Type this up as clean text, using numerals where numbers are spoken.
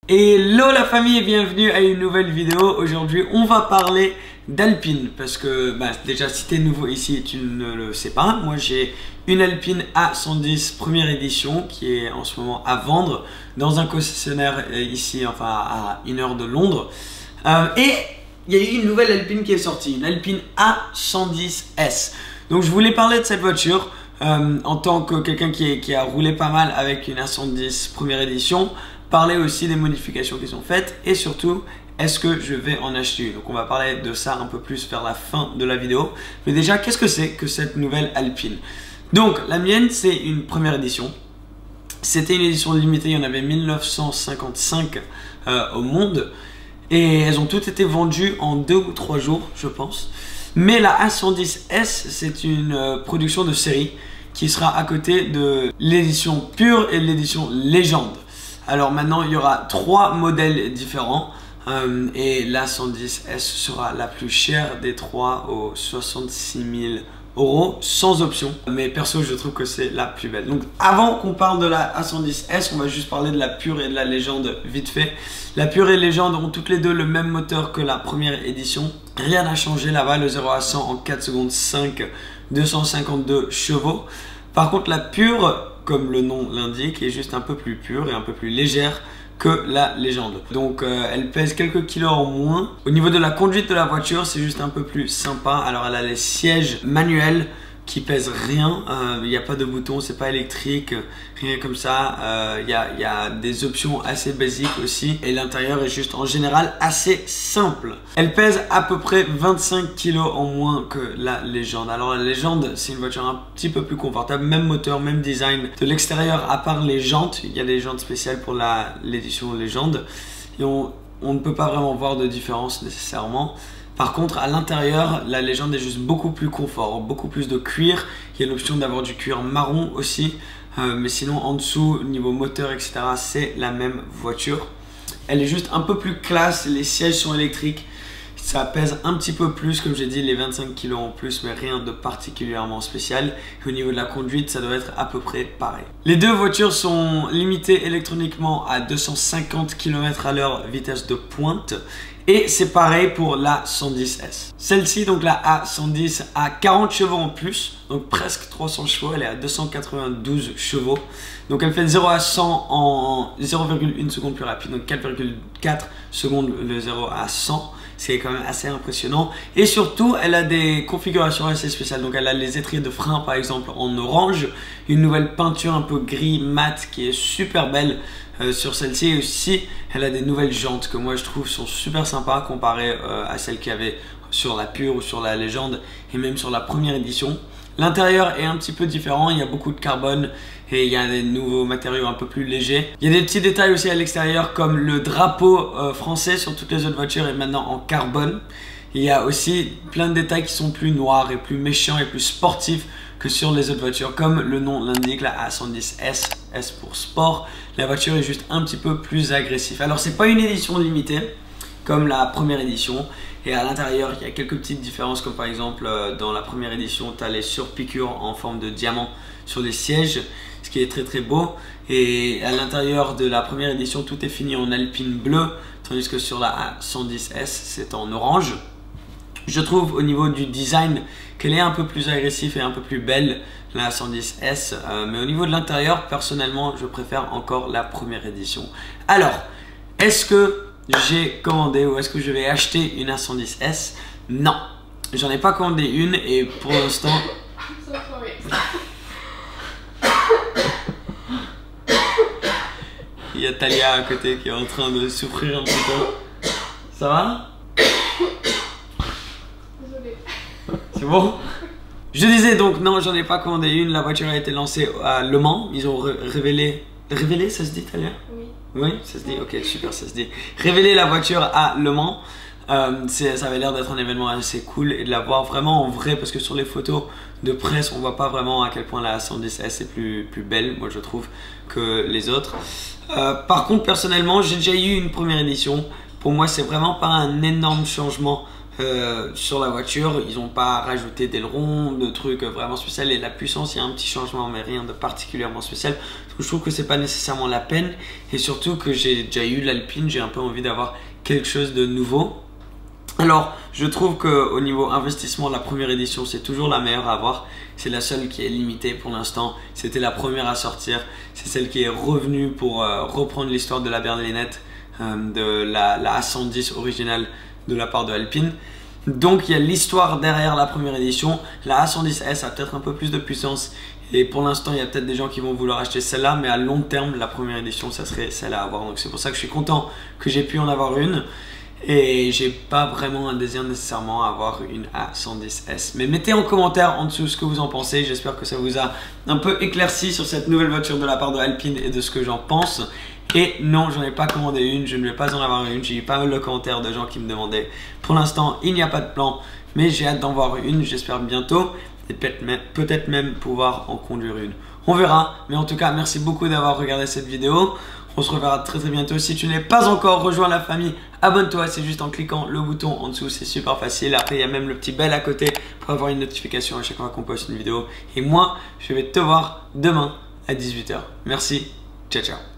Hello la famille et bienvenue à une nouvelle vidéo. Aujourd'hui on va parler d'Alpine parce que déjà si t'es nouveau ici tu ne le sais pas, moi j'ai une Alpine A110 première édition qui est en ce moment à vendre dans un concessionnaire ici, enfin à 1 heure de Londres, et il y a eu une nouvelle Alpine qui est sortie, une Alpine A110S. Donc je voulais parler de cette voiture en tant que quelqu'un qui a roulé pas mal avec une A110 première édition, parler aussi des modifications qui sont faites et surtout est-ce que je vais en acheter une. Donc on va parler de ça un peu plus vers la fin de la vidéo. Mais déjà, qu'est-ce que c'est que cette nouvelle Alpine? Donc la mienne c'est une première édition. C'était une édition limitée, il y en avait 1955 au monde. Et elles ont toutes été vendues en 2 ou 3 jours je pense. Mais la A110S c'est une production de série qui sera à côté de l'édition pure et l'édition légende. Alors maintenant il y aura 3 modèles différents et la 110S sera la plus chère des 3 aux 66 000 € sans option. Mais perso je trouve que c'est la plus belle. Donc avant qu'on parle de la A110S, on va juste parler de la pure et de la légende vite fait. La pure et légende ont toutes les deux le même moteur que la première édition. Rien n'a changé là-bas, le 0 à 100 en 4 secondes 5, 252 chevaux. Par contre la pure, comme le nom l'indique, est juste un peu plus pure et un peu plus légère que la légende. Donc elle pèse quelques kilos en moins. Au niveau de la conduite de la voiture, c'est juste un peu plus sympa. Alors elle a les sièges manuels qui pèsent rien, il n'y a pas de bouton, c'est pas électrique, rien comme ça. Il y a des options assez basiques aussi et l'intérieur est juste en général assez simple. Elle pèse à peu près 25 kg en moins que la légende. Alors la légende c'est une voiture un petit peu plus confortable, même moteur, même design. De l'extérieur, à part les jantes, il y a des jantes spéciales pour l'édition légende et on ne peut pas vraiment voir de différence nécessairement. Par contre, à l'intérieur, la légende est juste beaucoup plus confort, beaucoup plus de cuir. Il y a l'option d'avoir du cuir marron aussi. Mais sinon, en dessous, niveau moteur, etc., c'est la même voiture. Elle est juste un peu plus classe. Les sièges sont électriques. Ça pèse un petit peu plus, comme j'ai dit, les 25 kg en plus, mais rien de particulièrement spécial. Et au niveau de la conduite, ça doit être à peu près pareil. Les deux voitures sont limitées électroniquement à 250 km à l'heure vitesse de pointe. Et c'est pareil pour la 110S. Celle-ci, donc la A110, a 40 chevaux en plus, donc presque 300 chevaux, elle est à 292 chevaux. Donc elle fait de 0 à 100 en 0,1 seconde plus rapide, donc 4,4 secondes le 0 à 100. C'est quand même assez impressionnant. Et surtout, elle a des configurations assez spéciales. Donc elle a les étriers de frein par exemple en orange, une nouvelle peinture un peu gris mat qui est super belle. Sur celle-ci et aussi elle a des nouvelles jantes que moi je trouve sont super sympas comparées à celles qu'il y avait sur la pure ou sur la légende et même sur la première édition. L'intérieur est un petit peu différent, il y a beaucoup de carbone et il y a des nouveaux matériaux un peu plus légers. Il y a des petits détails aussi à l'extérieur comme le drapeau français sur toutes les autres voitures est maintenant en carbone. Il y a aussi plein de détails qui sont plus noirs et plus méchants et plus sportifs que sur les autres voitures. Comme le nom l'indique, la A110S, S pour sport, la voiture est juste un petit peu plus agressive. Alors c'est pas une édition limitée comme la première édition et à l'intérieur il y a quelques petites différences comme par exemple dans la première édition tu as les surpiqûres en forme de diamant sur les sièges, ce qui est très très beau, et à l'intérieur de la première édition tout est fini en alpine bleu tandis que sur la A110S c'est en orange. Je trouve au niveau du design qu'elle est un peu plus agressive et un peu plus belle, la 110S, mais au niveau de l'intérieur, personnellement, je préfère encore la première édition. Alors, est-ce que j'ai commandé ou est-ce que je vais acheter une A110S? Non, j'en ai pas commandé une et pour l'instant... Il y a Talia à côté qui est en train de souffrir un petit peu. Ça va? C'est bon? Je disais donc non, j'en ai pas commandé une. La voiture a été lancée à Le Mans. Ils ont révélé... Révélé, ça se dit, Talia? Oui. Oui, ça se dit? Ok, super, ça se dit. Révéler la voiture à Le Mans. Ça avait l'air d'être un événement assez cool et de la voir vraiment en vrai parce que sur les photos de presse, on voit pas vraiment à quel point la 110S est plus belle, moi je trouve, que les autres. Par contre, personnellement, j'ai déjà eu une première édition. Pour moi, c'est vraiment pas un énorme changement sur la voiture. Ils n'ont pas rajouté d'ailerons, de trucs vraiment spéciaux. Et la puissance, il y a un petit changement, mais rien de particulièrement spécial. Donc, je trouve que c'est pas nécessairement la peine. Et surtout que j'ai déjà eu l'Alpine, j'ai un peu envie d'avoir quelque chose de nouveau. Alors, je trouve qu'au niveau investissement, la première édition, c'est toujours la meilleure à avoir. C'est la seule qui est limitée pour l'instant. C'était la première à sortir. C'est celle qui est revenue pour reprendre l'histoire de la berlinette, de la A110 originale de la part de Alpine. Donc, il y a l'histoire derrière la première édition. La A110S a peut-être un peu plus de puissance. Et pour l'instant, il y a peut-être des gens qui vont vouloir acheter celle-là. Mais à long terme, la première édition, ça serait celle à avoir. Donc, c'est pour ça que je suis content que j'ai pu en avoir une. Et j'ai pas vraiment un désir nécessairement à avoir une A110S. Mais mettez en commentaire en dessous ce que vous en pensez. J'espère que ça vous a un peu éclairci sur cette nouvelle voiture de la part de Alpine et de ce que j'en pense. Et non, j'en ai pas commandé une, je ne vais pas en avoir une. J'ai eu pas mal de commentaires de gens qui me demandaient. Pour l'instant, il n'y a pas de plan, mais j'ai hâte d'en voir une, j'espère bientôt. Et peut-être même pouvoir en conduire une. On verra, mais en tout cas, merci beaucoup d'avoir regardé cette vidéo. On se reverra très bientôt. Si tu n'es pas encore rejoint la famille, abonne-toi. C'est juste en cliquant le bouton en dessous. C'est super facile. Après, il y a même le petit bell à côté pour avoir une notification à chaque fois qu'on poste une vidéo. Et moi, je vais te voir demain à 18 h. Merci. Ciao, ciao.